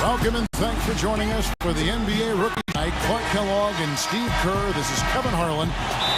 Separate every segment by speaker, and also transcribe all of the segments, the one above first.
Speaker 1: Welcome and thanks for joining us for the NBA Rookie Night. Clark Kellogg and Steve Kerr. This is Kevin Harlan.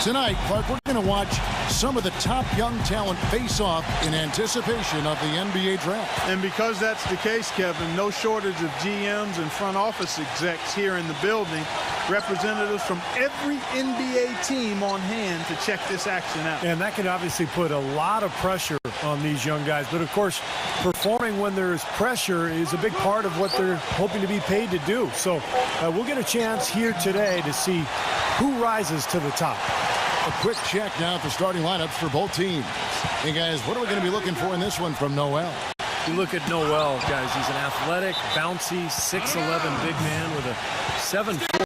Speaker 1: Tonight, Clark, we're going to watch some of the top young talent face off in anticipation of the NBA draft.
Speaker 2: And because that's the case, Kevin, no shortage of GMs and front office execs here in the building. Representatives from every NBA team on hand to check this action out.
Speaker 3: And that can obviously put a lot of pressure on these young guys. But, of course, performing when there's pressure is a big part of what they're hoping to be paid to do. So we'll get a chance here today to see who rises to the top.
Speaker 1: A quick check now at the starting lineups for both teams. Hey, guys, what are we going to be looking for in this one from Noel?
Speaker 3: You look at Noel, guys. He's an athletic, bouncy, 6'11" big man with a 7'4"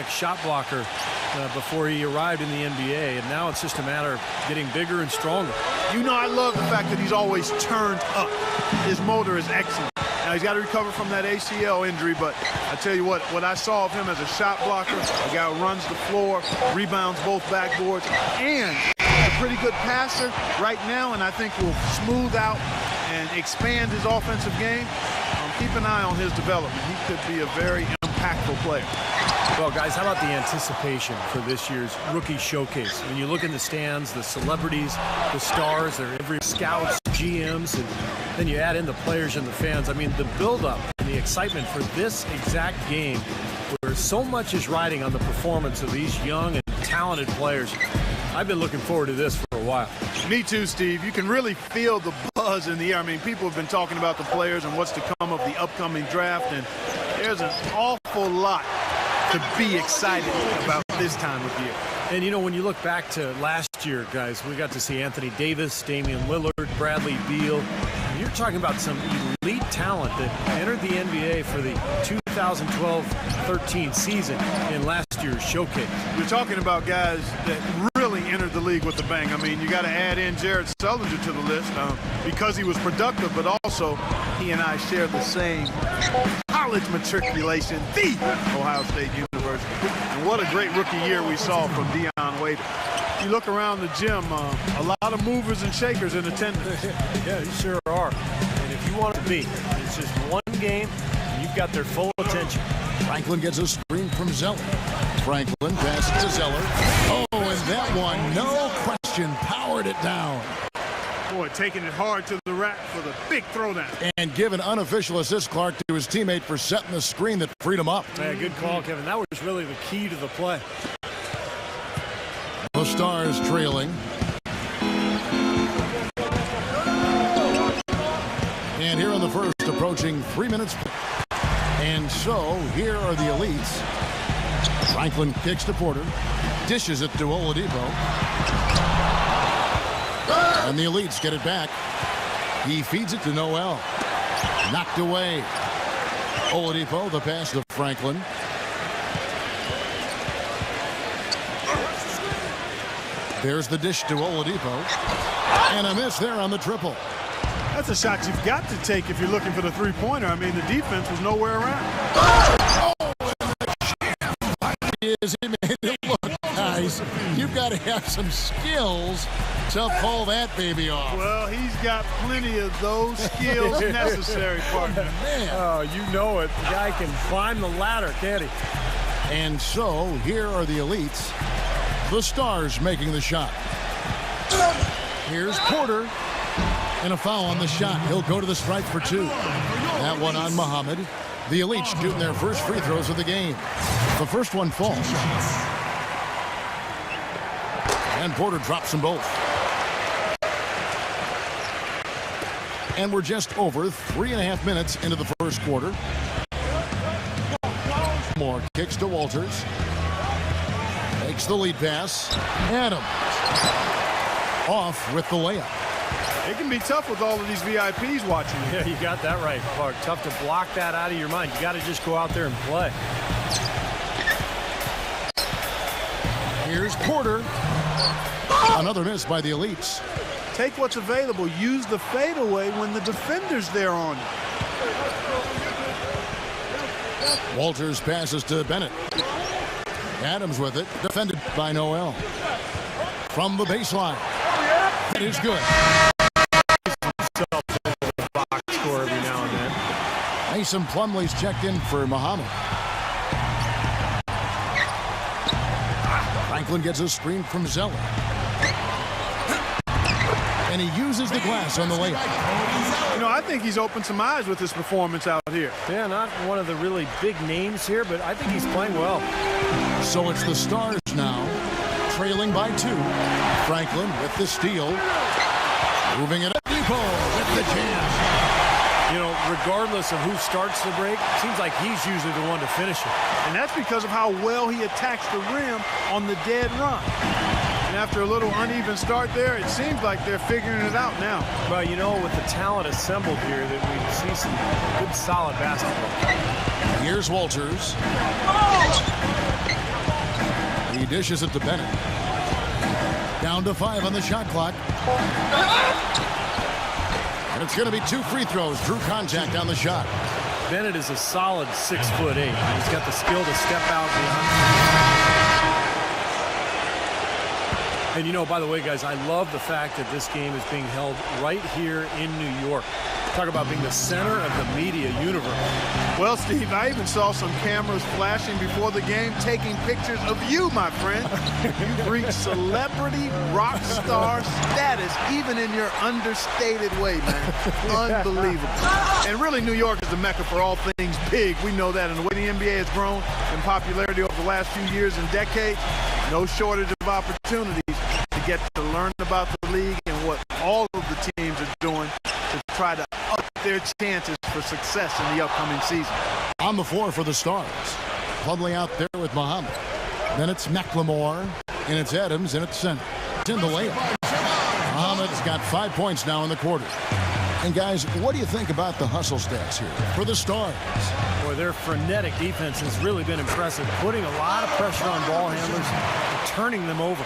Speaker 3: shot blocker before he arrived in the NBA, and now it's just a matter of getting bigger and stronger.
Speaker 2: You know, I love the fact that he's always turned up. His motor is excellent. Now, he's got to recover from that ACL injury, but I tell you what I saw of him as a shot blocker, a guy who runs the floor, rebounds both backboards, and a pretty good passer right now, and I think will smooth out and expand his offensive game. Keep an eye on his development. He could be a very impactful player.
Speaker 3: Well, guys, how about the anticipation for this year's rookie showcase? When you look in the stands, the celebrities, the stars, they're every scouts, GMs, and then you add in the players and the fans. I mean, the buildup and the excitement for this exact game, where so much is riding on the performance of these young and talented players. I've been looking forward to this for a while.
Speaker 2: Me too, Steve. You can really feel the buzz in the air. I mean, people have been talking about the players and what's to come of the upcoming draft, and there's an awful lot to be excited about this time of year.
Speaker 3: And, you know, when you look back to last year, guys, we got to see Anthony Davis, Damian Lillard, Bradley Beal. And you're talking about some elite talent that entered the NBA for the 2012-13 season in last year's showcase.
Speaker 2: You're talking about guys that really entered the league with a bang. I mean, you got to add in Jared Sullinger to the list because he was productive, but also he and I share the same college matriculation, the Ohio State University. And what a great rookie year we saw from Deion Waiters. You look around the gym, a lot of movers and shakers in attendance.
Speaker 3: Yeah, you sure are. And if you want it to be, it's just one game, and you've got their full attention.
Speaker 1: Franklin gets a screen from Zeller. Franklin passes to Zeller. Oh, and that one, no question, powered it down.
Speaker 2: Boy, taking it hard to the rack for the big throwdown.
Speaker 1: And give an unofficial assist, Clark, to his teammate for setting the screen that freed him up.
Speaker 3: Yeah, good call, Kevin. That was really the key to the play.
Speaker 1: The Stars trailing. And here in the first, approaching 3 minutes. And so, here are the elites. Franklin kicks to Porter. Dishes it to Oladipo. And the elites get it back. He feeds it to Noel. Knocked away. Oladipo, the pass to Franklin. There's the dish to Oladipo. And a miss there on the triple.
Speaker 2: That's a shot you've got to take if you're looking for the three-pointer. I mean, the defense was nowhere around.
Speaker 1: Oh, and the champ is he made it look, guys. You've got to have some skills to pull that baby off.
Speaker 2: Well, he's got plenty of those skills necessary, partner.
Speaker 1: Man.
Speaker 3: Oh, you know it. The guy can climb the ladder, can't he?
Speaker 1: And so, here are the elites. The Stars making the shot. Here's Porter. And a foul on the shot. He'll go to the stripe for two. That one on Muhammad. The elites shooting their first free throws of the game. The first one falls. And Porter drops them both. And we're just over 3.5 minutes into the first quarter. More kicks to Walters. Makes the lead pass. Adams. Off with the layup.
Speaker 2: It can be tough with all of these VIPs watching you.
Speaker 3: Yeah, you got that right, Clark. Tough to block that out of your mind. You got to just go out there and play.
Speaker 1: Here's Porter. Another miss by the elites.
Speaker 2: Take what's available. Use the fadeaway when the defender's there on you.
Speaker 1: Walters passes to Bennett. Adams with it. Defended by Noel. From the baseline. That is good.
Speaker 3: Box score every now and then.
Speaker 1: Mason Plumlee's checked in for Muhammad. Franklin gets a screen from Zeller. And he uses the glass on the layup.
Speaker 2: You know, I think he's opened some eyes with his performance out here.
Speaker 3: Yeah, not one of the really big names here, but I think he's playing well.
Speaker 1: So it's the Stars now, trailing by 2. Franklin with the steal. Moving it up. Depot with the jam.
Speaker 3: You know, regardless of who starts the break, it seems like he's usually the one to finish it.
Speaker 2: And that's because of how well he attacks the rim on the dead run. And after a little uneven start there, it seems like they're figuring it out now.
Speaker 3: Well, you know, with the talent assembled here, that we see some good, solid basketball.
Speaker 1: Here's Walters. He dishes it to Bennett. Down to 5 on the shot clock. And it's going to be 2 free throws. Drew contact on the shot.
Speaker 3: Bennett is a solid 6'8". He's got the skill to step out beyond. And you know, by the way, guys, I love the fact that this game is being held right here in New York. Talk about being the center of the media universe.
Speaker 2: Well, Steve, I even saw some cameras flashing before the game taking pictures of you, my friend. You've reached celebrity rock star status even in your understated way, man. Unbelievable. And really, New York is the mecca for all things big. We know that. And the way the NBA has grown in popularity over the last few years and decades, no shortage of opportunities to get to learn about the league and what all of the teams are doing to try to up their chances for success in the upcoming season.
Speaker 1: On the floor for the Stars. Plumlee out there with Muhammad. Then it's McLemore, and it's Adams, and it's center. It's in the layup. Muhammad's got 5 points now in the quarter. And guys, what do you think about the hustle stats here for the Stars?
Speaker 3: Boy, their frenetic defense has really been impressive, putting a lot of pressure on ball handlers and turning them over.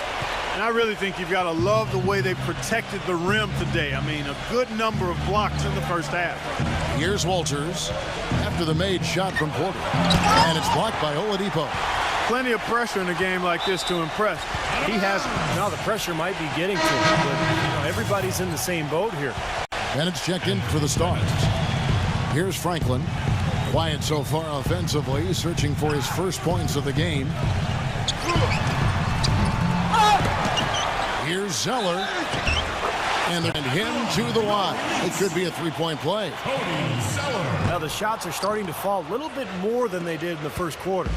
Speaker 2: And I really think you've got to love the way they protected the rim today. I mean, a good number of blocks in the first half.
Speaker 1: Here's Walters after the made shot from Porter. And it's blocked by Oladipo.
Speaker 2: Plenty of pressure in a game like this to impress. He hasn't.
Speaker 3: Now the pressure might be getting to him, but you know, everybody's in the same boat here.
Speaker 1: Bennett's checked in for the Stars. Here's Franklin. Quiet so far offensively, searching for his first points of the game. Here's Zeller. And him to the line. It could be a three-point play.
Speaker 3: Now the shots are starting to fall a little bit more than they did in the first quarter.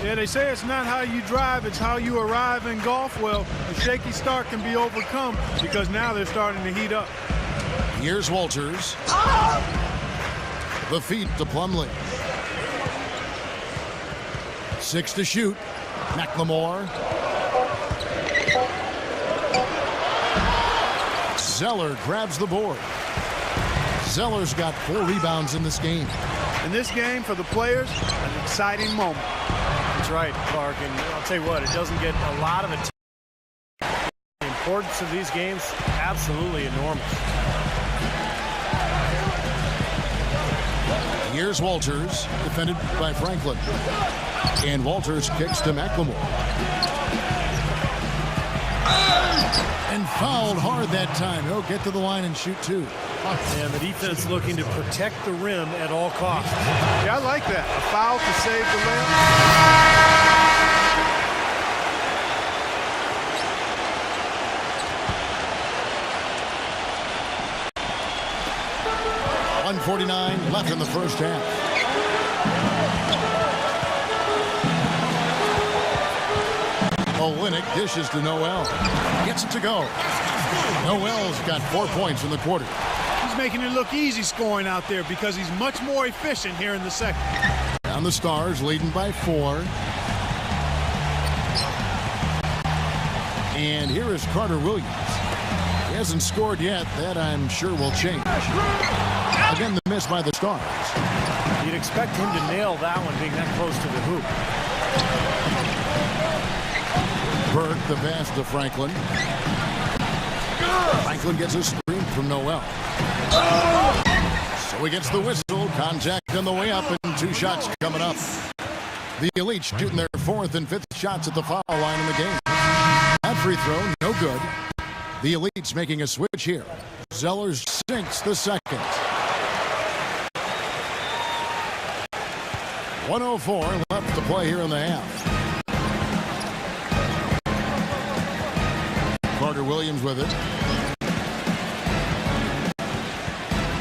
Speaker 2: Yeah, they say it's not how you drive, it's how you arrive in golf. Well, a shaky start can be overcome because now they're starting to heat up.
Speaker 1: Here's Walters. The feed to Plumlee. 6 to shoot. McLemore. Zeller grabs the board. Zeller's got 4 rebounds in this game.
Speaker 2: In this game, for the players, an exciting moment.
Speaker 3: That's right, Clark. And I'll tell you what, it doesn't get a lot of attention. The importance of these games, absolutely enormous.
Speaker 1: Here's Walters, defended by Franklin. And Walters kicks to McLemore. And fouled hard that time. He'll get to the line and shoot 2.
Speaker 3: And the defense looking to protect the rim at all costs.
Speaker 2: Yeah, I like that. A foul to save the rim.
Speaker 1: 1:49 left in the first half. Olynyk dishes to Noel. Gets it to go. Noel's got 4 points in the quarter.
Speaker 2: He's making it look easy scoring out there because he's much more efficient here in the second.
Speaker 1: Down the Stars, leading by 4. And here is Carter Williams. He hasn't scored yet. That, I'm sure, will change. Again, the miss by the Stars.
Speaker 3: You'd expect him to nail that one being that close to the hoop.
Speaker 1: Burke, the pass to Franklin. Franklin gets a screen from Noel. So he gets the whistle. Contact on the way up, and 2 shots coming up. The Elite shooting their 4th and 5th shots at the foul line in the game. That free throw, no good. The Elite's making a switch here. Zeller sinks the second. 1:04 left to play here in the half. Carter Williams with it.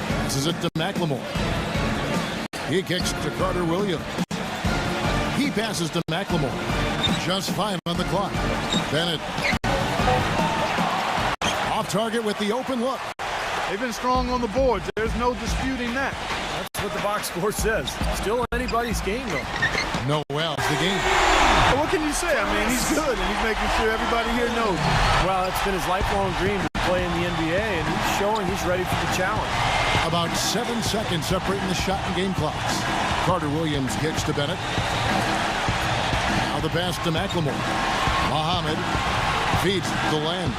Speaker 1: Passes it to McLemore. He kicks to Carter Williams. He passes to McLemore. Just 5 on the clock. Bennett. Off target with the open look.
Speaker 2: They've been strong on the boards. There's no disputing that.
Speaker 3: That's what the box score says. Still anybody's game, though.
Speaker 1: Noel's the game.
Speaker 2: But what can you say? I mean, he's good, and he's making sure everybody here knows.
Speaker 3: Well, it's been his lifelong dream to play in the NBA, and he's showing he's ready for the challenge.
Speaker 1: About 7 seconds separating the shot and game clocks. Carter Williams kicks to Bennett. Now the pass to McLemore. Muhammad feeds to Len.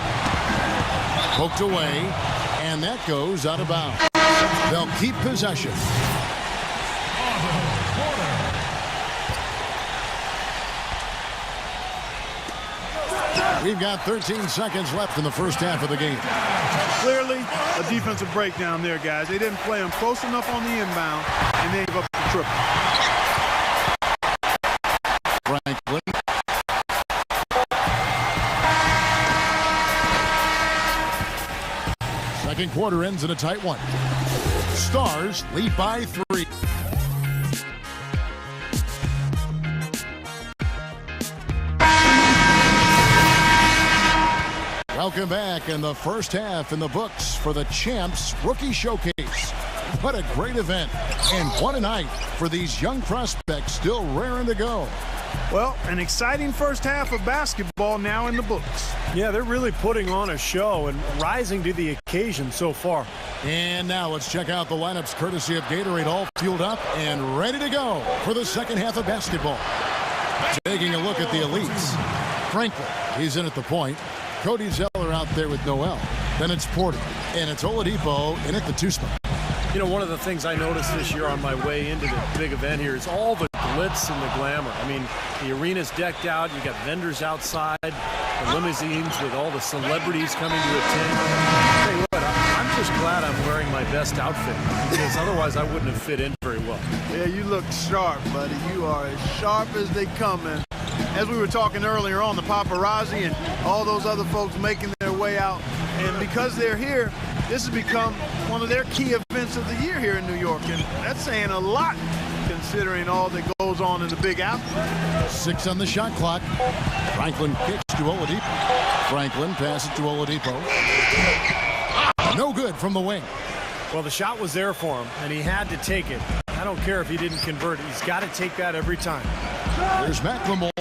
Speaker 1: Poked away, and that goes out of bounds. They'll keep possession. We've got 13 seconds left in the first half of the game.
Speaker 2: Clearly, a defensive breakdown there, guys. They didn't play him close enough on the inbound, and they gave up the triple.
Speaker 1: Franklin. Second quarter ends in a tight one. Stars lead by 3. Welcome back in the first half in the books for the Champs Rookie Showcase. What a great event, and what a night for these young prospects still raring to go.
Speaker 2: Well, an exciting first half of basketball now in the books.
Speaker 3: Yeah, they're really putting on a show and rising to the occasion so far.
Speaker 1: And now let's check out the lineups courtesy of Gatorade, all fueled up and ready to go for the second half of basketball. Taking a look at the elites. Franklin, he's in at the point. Cody Zeller out there with Noel. Then it's Porter, and it's Oladipo in at the 2 spot.
Speaker 3: You know, one of the things I noticed this year on my way into the big event here is all the glitz and the glamour. I mean, the arena's decked out. You got vendors outside, the limousines with all the celebrities coming to attend. I'll tell you what, I'm just glad I'm wearing my best outfit, because otherwise I wouldn't have fit in very well.
Speaker 2: Yeah, you look sharp, buddy. You are as sharp as they come, and as we were talking earlier on, the paparazzi and all those other folks making their way out, and because they're here, this has become one of their key events of the year here in New York, and that's saying a lot considering all that goes on in the Big Apple.
Speaker 1: 6 on the shot clock. Franklin kicks to Oladipo. Franklin passes to Oladipo. No good from the wing.
Speaker 3: Well, the shot was there for him, and he had to take it. I don't care if he didn't convert it. He's got to take that every time.
Speaker 1: There's McLemore.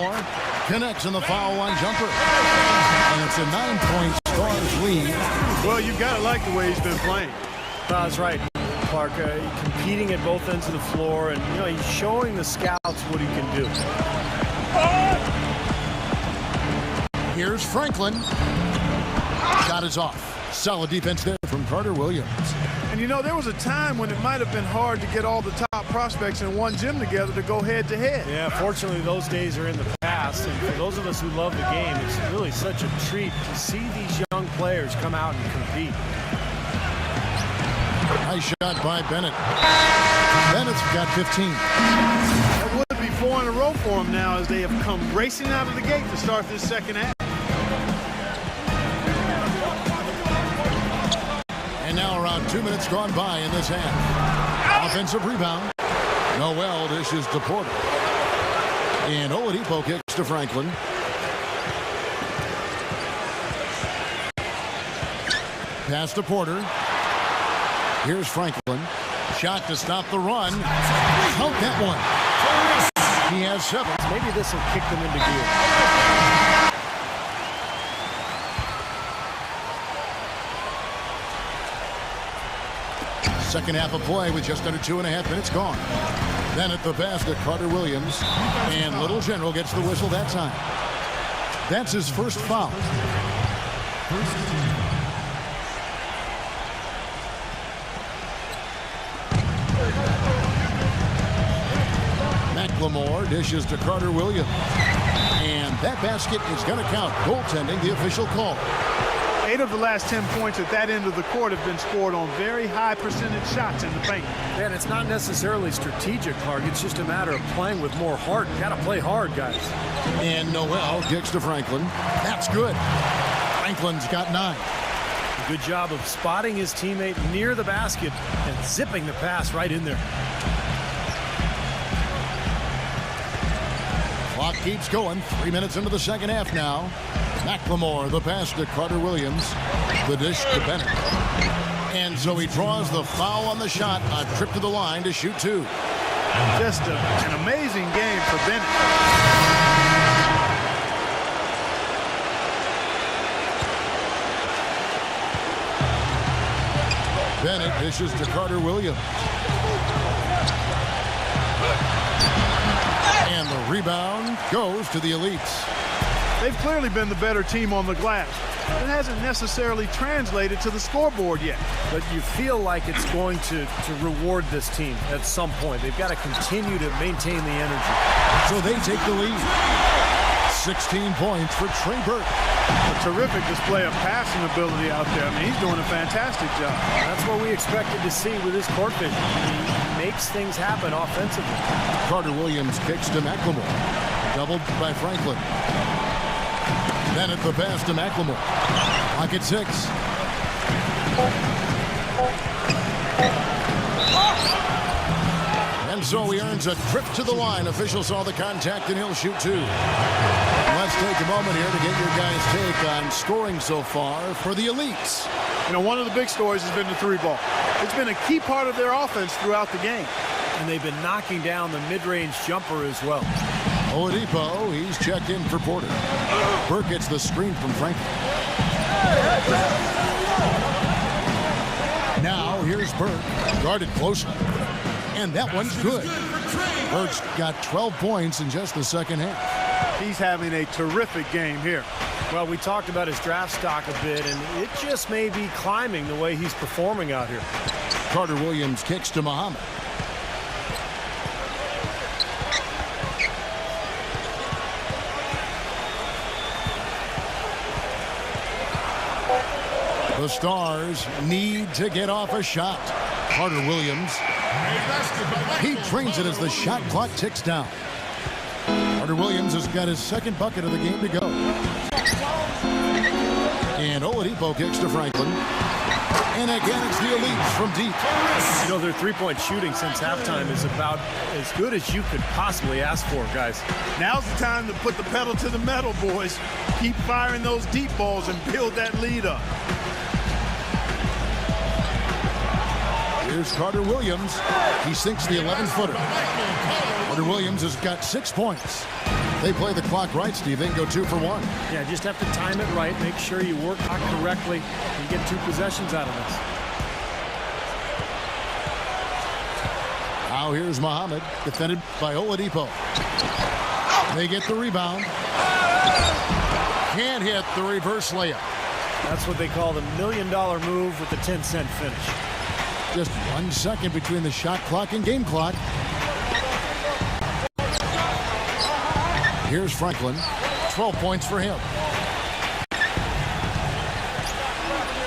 Speaker 1: Connects on the foul line jumper. And it's a 9-point Stars lead.
Speaker 2: Well, you've got to like the way he's been playing.
Speaker 3: That's right, Clark. Competing at both ends of the floor, and you know, he's showing the scouts what he can do.
Speaker 1: Here's Franklin. Shot is off. Solid defense there from Carter Williams.
Speaker 2: And you know, there was a time when it might have been hard to get all the top prospects in one gym together to go head-to-head.
Speaker 3: Yeah, fortunately, those days are in the past. And for those of us who love the game, it's really such a treat to see these young players come out and compete.
Speaker 1: Nice shot by Bennett. Bennett's got 15.
Speaker 2: That would be 4 in a row for him now as they have come racing out of the gate to start this second half.
Speaker 1: And now around 2 minutes gone by in this half. Offensive rebound. Noel dishes to Porter. And Oladipo kicks to Franklin. Pass to Porter. Here's Franklin. Shot to stop the run. Count that one. He has 7.
Speaker 3: Maybe this will kick them into gear.
Speaker 1: Second half of play with just under 2.5 minutes gone. Then at the basket, Carter Williams. And Little General gets the whistle that time. That's his first foul. McLemore dishes to Carter Williams. And that basket is going to count. Goaltending, the official call.
Speaker 2: 8 of the last 10 points at that end of the court have been scored on very high percentage shots in the paint.
Speaker 3: And it's not necessarily strategic, Clark. It's just a matter of playing with more heart. Got to play hard, guys.
Speaker 1: And Noel kicks to Franklin. That's good. Franklin's got 9.
Speaker 3: A good job of spotting his teammate near the basket and zipping the pass right in there.
Speaker 1: Clock keeps going. 3 minutes into the second half now. McLemore, the pass to Carter Williams. The dish to Bennett. And so he draws the foul on the shot. A trip to the line to shoot 2.
Speaker 2: Just an amazing game for Bennett.
Speaker 1: Bennett dishes to Carter Williams. And the rebound goes to the Elites.
Speaker 2: They've clearly been the better team on the glass. It hasn't necessarily translated to the scoreboard yet.
Speaker 3: But you feel like it's going to reward this team at some point. They've got to continue to maintain the energy.
Speaker 1: So they take the lead. 16 points for Trey Burke.
Speaker 2: A terrific display of passing ability out there. I mean, he's doing a fantastic job.
Speaker 3: That's what we expected to see with his court vision. He makes things happen offensively.
Speaker 1: Carter Williams kicks to McLemore. Doubled by Franklin. Then at the pass to McLemore. Clock at 6. And so he earns a trip to the line. Official saw the contact and he'll shoot 2. Let's take a moment here to get your guys' take on scoring so far for the Elites.
Speaker 2: You know, one of the big stories has been the 3-ball. It's been a key part of their offense throughout the game.
Speaker 3: And they've been knocking down the mid-range jumper as well.
Speaker 1: Oladipo, he's checked in for Porter. Burke gets the screen from Franklin. Now here's Burke, guarded closely. And that one's good. Burke's got 12 points in just the second half.
Speaker 2: He's having a terrific game here.
Speaker 3: Well, we talked about his draft stock a bit, and it just may be climbing the way he's performing out here.
Speaker 1: Carter Williams kicks to Muhammad. The Stars need to get off a shot. Carter Williams. He trains it as the shot clock ticks down. Carter Williams has got his second bucket of the game to go. And Oladipo kicks to Franklin. And again, it's the Elites from deep.
Speaker 3: You know, their three-point shooting since halftime is about as good as you could possibly ask for, guys.
Speaker 2: Now's the time to put the pedal to the metal, boys. Keep firing those deep balls and build that lead up.
Speaker 1: Here's Carter Williams. He sinks the 11-footer. Carter Williams has got 6 points. They play the clock right, Steve. They can go 2 for 1.
Speaker 3: Yeah, just have to time it right. Make sure you work correctly and get 2 possessions out of this.
Speaker 1: Now here's Muhammad, defended by Oladipo. They get the rebound. Can't hit the reverse layup.
Speaker 3: That's what they call the $1 million move with the 10-cent finish.
Speaker 1: Just 1 second between the shot clock and game clock. Here's Franklin. 12 points for him.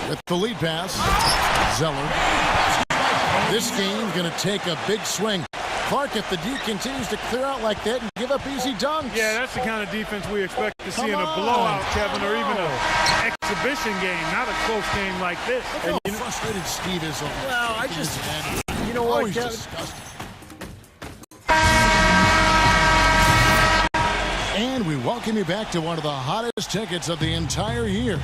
Speaker 1: With the lead pass, Zeller. This game's going to take a big swing. Clark, if the D continues to clear out like that and give up easy dunks.
Speaker 2: Yeah, that's the kind of defense we expect to see in a blowout, Kevin, or even an exhibition game, not a close game like this.
Speaker 1: Look how frustrated Steve is.
Speaker 3: Well, you know what, Kevin?
Speaker 1: Disgusting. And we welcome you back to one of the hottest tickets of the entire year.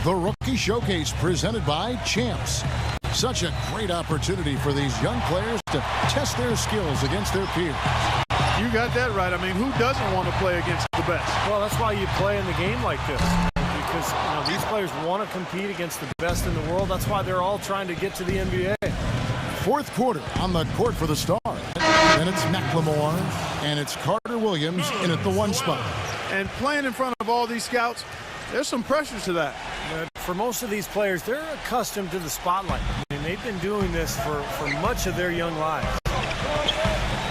Speaker 1: The Rookie Showcase presented by Champs. Such a great opportunity for these young players to test their skills against their peers.
Speaker 2: You got that right. I mean, who doesn't want to play against the best?
Speaker 3: Well, that's why you play in the game like this. Because these players want to compete against the best in the world. That's why they're all trying to get to the NBA.
Speaker 1: Fourth quarter on the court for the Stars. Then it's McLemore and it's Carter Williams in at the 1 spot.
Speaker 2: And playing in front of all these scouts, there's some pressure to that.
Speaker 3: But for most of these players, they're accustomed to the spotlight. I mean, they've been doing this for much of their young lives.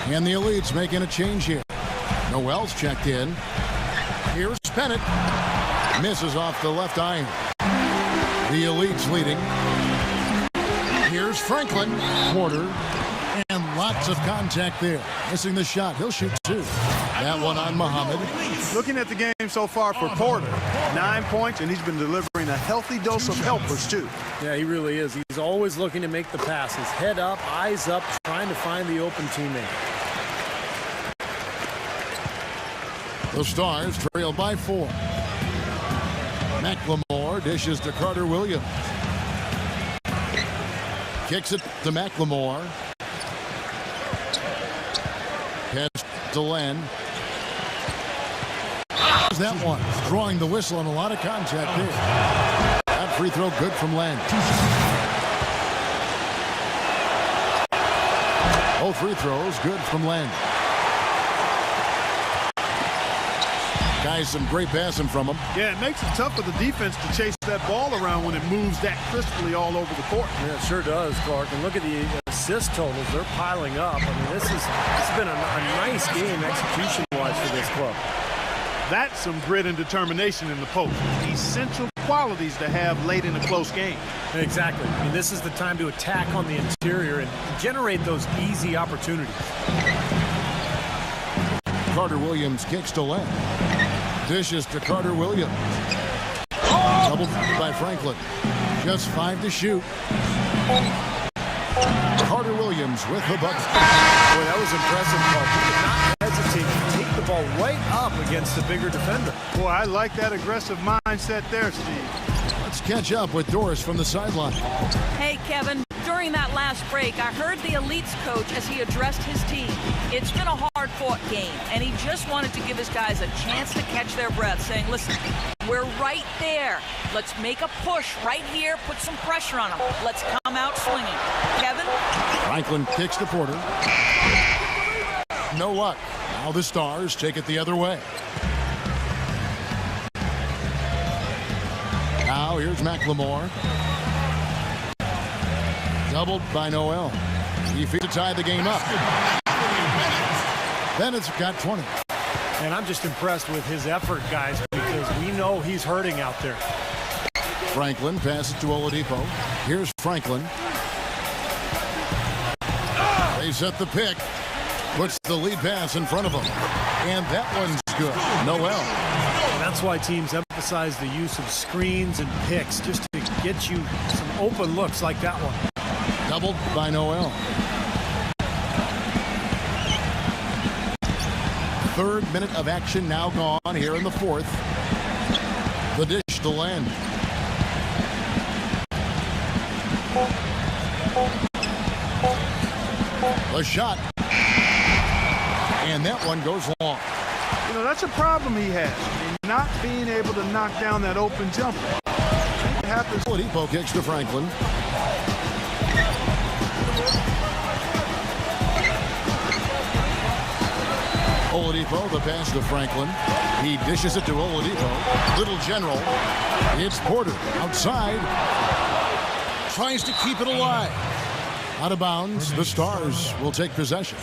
Speaker 1: And the Elites making a change here. Noel's checked in. Here's Bennett. Misses off the left iron. The Elites leading. Here's Franklin. Porter. And lots of contact there. Missing the shot. He'll shoot 2. That one on Muhammad.
Speaker 2: Looking at the game so far for Porter, 9 points, and he's been delivering a healthy dose of helpers, too.
Speaker 3: Yeah, he really is. He's always looking to make the passes. Head up, eyes up, trying to find the open teammate.
Speaker 1: The Stars trail by 4. McLemore dishes to Carter Williams. Kicks it to McLemore. Pass to Len. That one. Drawing the whistle and a lot of contact there. That free throw good from Len. Both free throws good from Len. Guys, some great passing from him.
Speaker 2: Yeah, it makes it tough for the defense to chase that ball around when it moves that crisply all over the court.
Speaker 3: Yeah, it sure does, Clark. And look at the assist totals. They're piling up. I mean, this has been a nice game execution-wise for this club.
Speaker 2: That's some grit and determination in the post. Essential qualities to have late in a close game.
Speaker 3: Exactly. I mean, this is the time to attack on the interior and generate those easy opportunities.
Speaker 1: Carter Williams kicks to Len. Dishes to Carter Williams. Double by Franklin. Just 5 to shoot. Carter Williams with the bucket.
Speaker 3: Boy, that was impressive, Clark. He did not hesitate to take the ball right up against the bigger defender.
Speaker 2: Boy, I like that aggressive mindset there, Steve.
Speaker 1: Let's catch up with Doris from the sideline.
Speaker 4: Hey, Kevin. During that last break, I heard the Elites coach as he addressed his team. It's been a hard-fought game, and he just wanted to give his guys a chance to catch their breath, saying, listen, we're right there. Let's make a push right here, put some pressure on them. Let's come out swinging. Kevin?
Speaker 1: Franklin kicks to Porter. No luck. Now the Stars take it the other way. Now here's McLemore. Doubled by Noel. He feeds to tie the game up. Bennett's got 20.
Speaker 3: And I'm just impressed with his effort, guys, because we know he's hurting out there.
Speaker 1: Franklin passes to Oladipo. Here's Franklin. They set the pick. Puts the lead pass in front of him. And that one's good. Noel.
Speaker 3: And that's why teams emphasize the use of screens and picks just to get you some open looks like that one.
Speaker 1: Doubled by Noel. Third minute of action now gone here in the fourth. The dish to Len. The shot. And that one goes long.
Speaker 2: You know, that's a problem he has. I mean, not being able to knock down that open jumper. It happens.
Speaker 1: Oladipo kicks to Franklin. Oladipo, the pass to Franklin. He dishes it to Oladipo. Little general. It's Porter outside. Tries to keep it alive. Out of bounds. The Stars will take possession.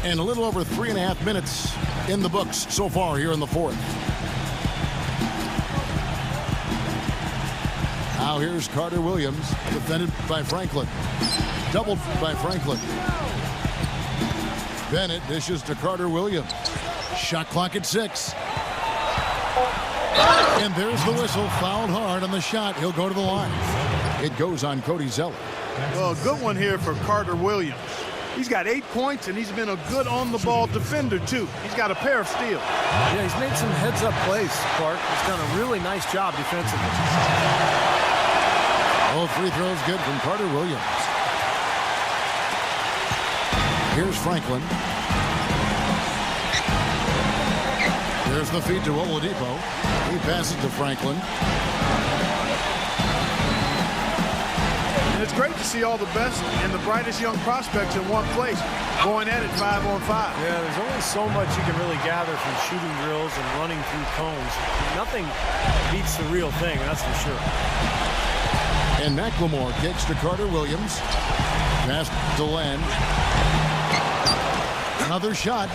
Speaker 1: And a little over 3.5 minutes in the books so far here in the fourth. Now here's Carter Williams, defended by Franklin. Doubled by Franklin. Bennett dishes to Carter Williams. Shot clock at 6. And there's the whistle. Fouled hard on the shot. He'll go to the line. It goes on Cody Zeller.
Speaker 2: Well, a good one here for Carter Williams. He's got 8 points, and he's been a good on-the-ball defender, too. He's got a pair of steals.
Speaker 3: Yeah, he's made some heads-up plays, Clark. He's done a really nice job defensively.
Speaker 1: Both free throws good from Carter Williams. Here's Franklin. There's the feed to Oladipo. He passes to Franklin.
Speaker 2: And it's great to see all the best and the brightest young prospects in one place, going at it 5-on-5.
Speaker 3: Yeah, there's only so much you can really gather from shooting drills and running through cones. Nothing beats the real thing, that's for sure.
Speaker 1: And McLemore kicks to Carter Williams. Pass to Len. Another shot.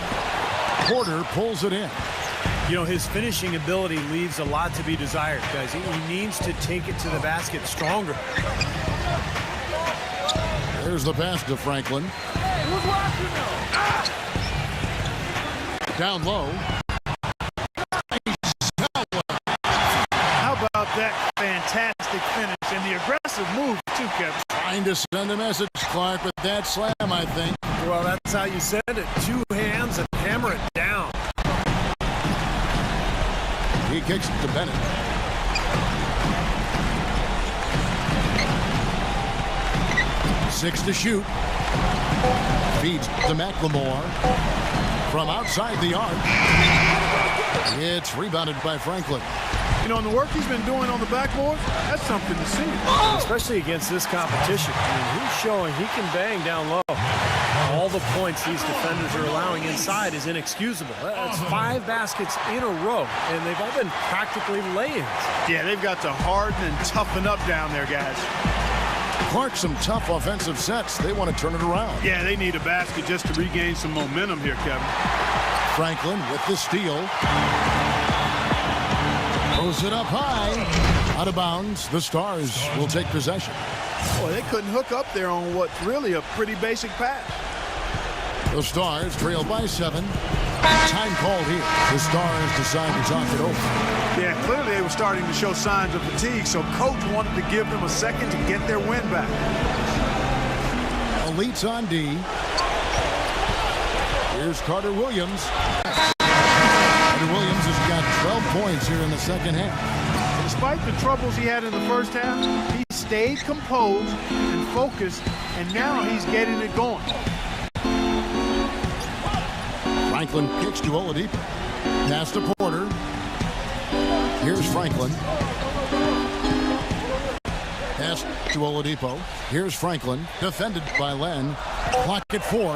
Speaker 1: Porter pulls it in.
Speaker 3: You know, his finishing ability leaves a lot to be desired, guys. He needs to take it to the basket stronger.
Speaker 1: There's the pass to Franklin. Down low.
Speaker 2: How about that fantastic finish and the aggressive move, too, Kevin?
Speaker 1: Trying to send a message, Clark, with that slam, I think.
Speaker 3: Well, that's how you send it. 2 hands and hammer it down.
Speaker 1: He kicks it to Bennett. Six to shoot. Feeds to McLemore. From outside the arc. It's rebounded by Franklin.
Speaker 2: You know, and the work he's been doing on the backboard, that's something to see.
Speaker 3: Especially against this competition. I mean, he's showing he can bang down low. All the points these defenders are allowing inside is inexcusable. That's 5 baskets in a row, and they've all been practically lay-ins.
Speaker 2: Yeah, they've got to harden and toughen up down there, guys.
Speaker 1: Clark, some tough offensive sets. They want to turn it around.
Speaker 2: Yeah, they need a basket just to regain some momentum here, Kevin.
Speaker 1: Franklin with the steal. Throws it up high. Out of bounds. The Stars will take possession.
Speaker 2: Boy, they couldn't hook up there on what's really a pretty basic pass.
Speaker 1: The Stars trail by 7. Time called here. The Stars decide to talk it over.
Speaker 2: Yeah, clearly they were starting to show signs of fatigue, so coach wanted to give them a second to get their win back.
Speaker 1: Elites on D. Here's Carter Williams. Carter Williams has got 12 points here in the second half.
Speaker 2: Despite the troubles he had in the first half, he stayed composed and focused, and now he's getting it going.
Speaker 1: Franklin kicks to Oladipo. Pass to Porter. Here's Franklin. Pass to Oladipo. Here's Franklin. Defended by Len. Clock at 4.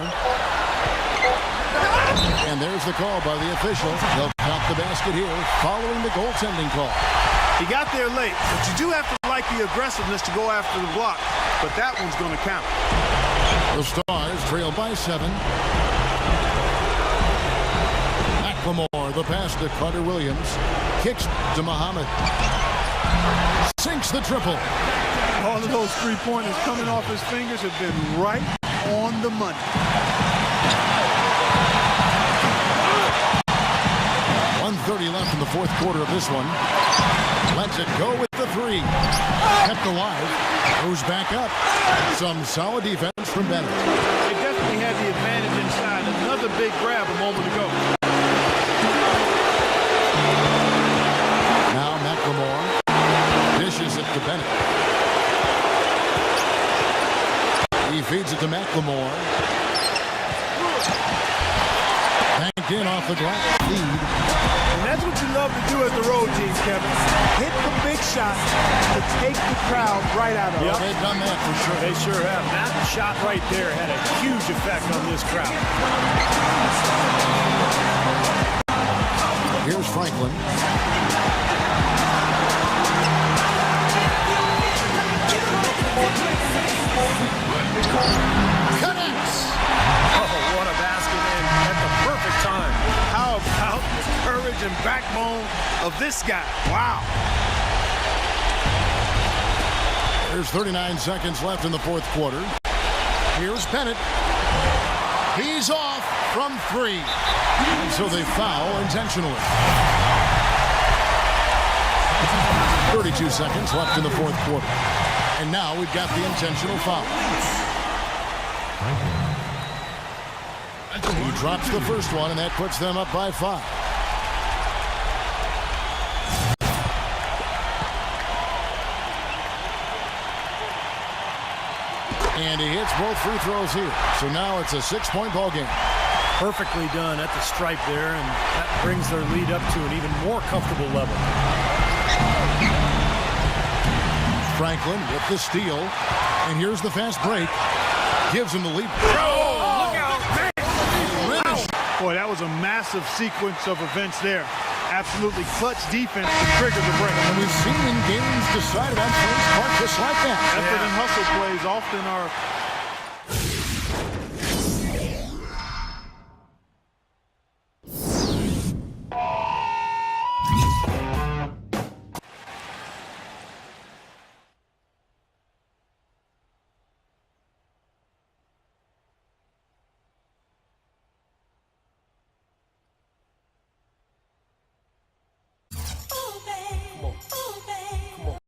Speaker 1: And there's the call by the official. They'll count the basket here following the goaltending call.
Speaker 2: He got there late, but you do have to like the aggressiveness to go after the block. But that one's going to count.
Speaker 1: The Stars trail by 7. McLemore, the pass to Carter Williams. Kicks to Muhammad. Sinks the triple.
Speaker 2: All of those three-pointers coming off his fingers have been right on the money.
Speaker 1: 1:30 left in the fourth quarter of this one. Lets it go with the 3. Kept alive. Goes back up. Some solid defense from Bennett.
Speaker 2: They definitely had the advantage inside. Another big grab a moment ago.
Speaker 1: Now McLemore dishes it to Bennett. He feeds it to McLemore. Banked in off the glass. Lead.
Speaker 2: And that's what you love to do as the road team, Kevin. Hit the big shot to take the crowd right out of it.
Speaker 1: Well, they've done that for sure.
Speaker 3: They sure have. That shot right there had a huge effect on this crowd.
Speaker 1: Here's Franklin. Connects.
Speaker 3: Oh, what a basket in at the perfect time.
Speaker 2: How about the courage and backbone of this guy? Wow.
Speaker 1: There's 39 seconds left in the fourth quarter. Here's Bennett. He's off from 3. And so they foul intentionally. 32 seconds left in the fourth quarter. And now we've got the intentional foul. He drops the first one, and that puts them up by 5. And he hits both free throws here. So now it's a 6-point ball game.
Speaker 3: Perfectly done at the stripe there, and that brings their lead up to an even more comfortable level.
Speaker 1: Franklin with the steal. And here's the fast break. Gives him the lead.
Speaker 3: Oh, look out!
Speaker 2: Wow. Boy, that was a massive sequence of events there. Absolutely clutch defense to trigger the break.
Speaker 1: And we've seen in games decided on plays caught just like that.
Speaker 2: Effort and hustle plays often are